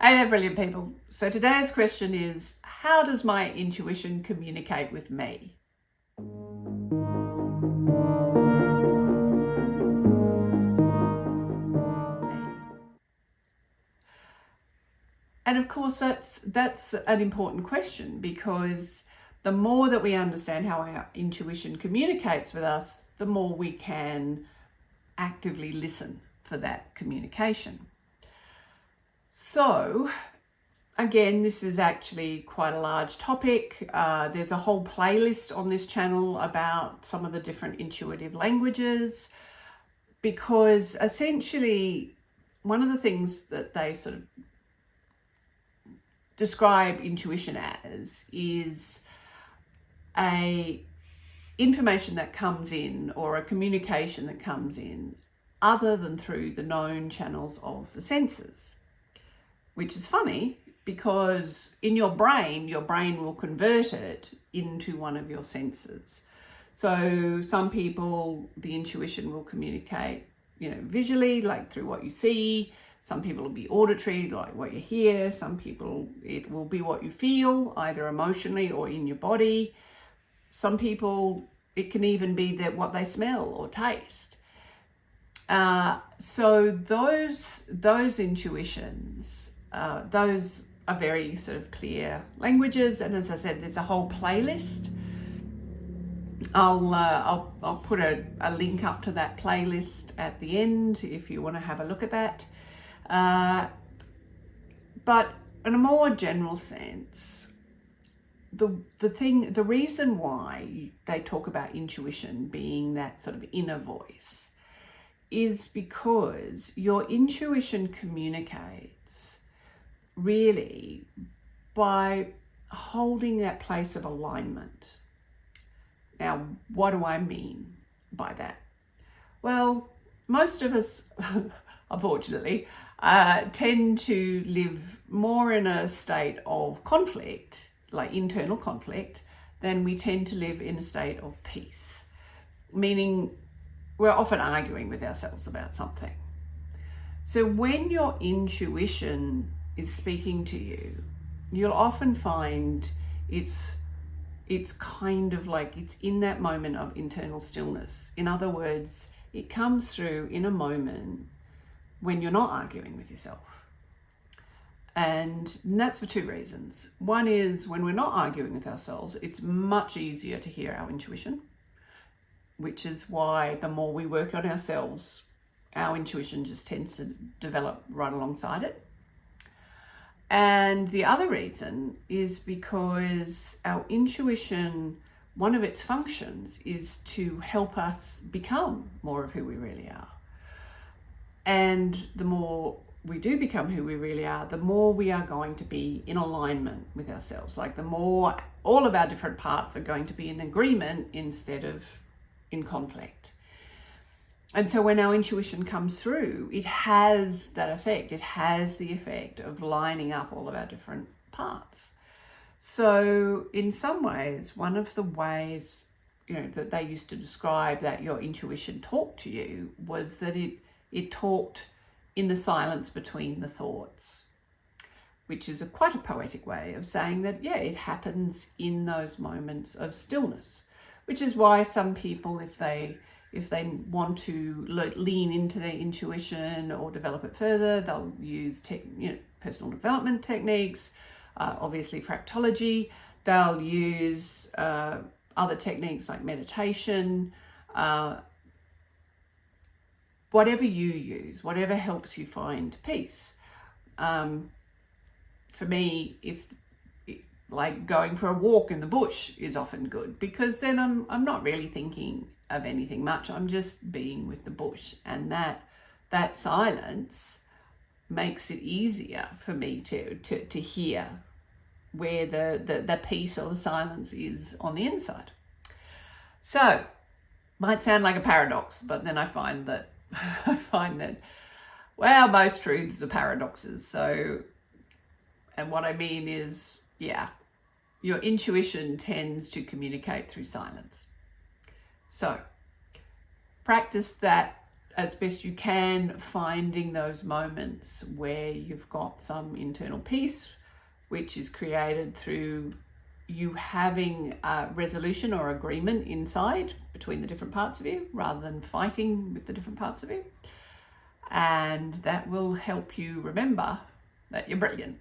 Hey there, brilliant people. So today's question is, how does my intuition communicate with me? And of course, that's an important question, because the more that we understand how our intuition communicates with us, the more we can actively listen for that communication. So again, this is actually quite a large topic. There's a whole playlist on this channel about some of the different intuitive languages, because essentially one of the things that they sort of describe intuition as is a information that comes in, or a communication that comes in other than through the known channels of the senses, which is funny because in your brain will convert it into one of your senses. So some people, the intuition will communicate, visually, like through what you see. Some people will be auditory, like what you hear. Some people, it will be what you feel, either emotionally or in your body. Some people, it can even be that what they smell or taste. So those intuitions, those are very sort of clear languages. And as I said, there's a whole playlist. I'll put a link up to that playlist at the end if you want to have a look at that. But in a more general sense, the reason why they talk about intuition being that sort of inner voice is because your intuition communicates really by holding that place of alignment. Now, what do I mean by that? Well, most of us, unfortunately, tend to live more in a state of conflict, like internal conflict, than we tend to live in a state of peace, meaning we're often arguing with ourselves about something. So when your intuition is speaking to you, you'll often find it's kind of like it's in that moment of internal stillness. In other words, it comes through in a moment when you're not arguing with yourself. And that's for two reasons. One is, when we're not arguing with ourselves, it's much easier to hear our intuition, which is why the more we work on ourselves, our intuition just tends to develop right alongside it. And the other reason is because our intuition, one of its functions is to help us become more of who we really are. And the more we do become who we really are, the more we are going to be in alignment with ourselves. Like the more all of our different parts are going to be in agreement instead of in conflict. And so when our intuition comes through, it has that effect. It has the effect of lining up all of our different parts. So in some ways, one of the ways, that they used to describe that your intuition talked to you was that it talked in the silence between the thoughts, which is quite a poetic way of saying that, it happens in those moments of stillness, which is why some people, if they want to lean into their intuition or develop it further, they'll use personal development techniques, obviously fractology. They'll use other techniques like meditation, whatever you use, whatever helps you find peace. For me, like going for a walk in the bush is often good, because then I'm not really thinking of anything much. I'm just being with the bush, and that silence makes it easier for me to hear where the peace or the silence is on the inside. So might sound like a paradox, but then I find that well, most truths are paradoxes. So, and what I mean is, your intuition tends to communicate through silence. So practice that as best you can, finding those moments where you've got some internal peace, which is created through you having a resolution or agreement inside between the different parts of you rather than fighting with the different parts of you. And that will help you remember that you're brilliant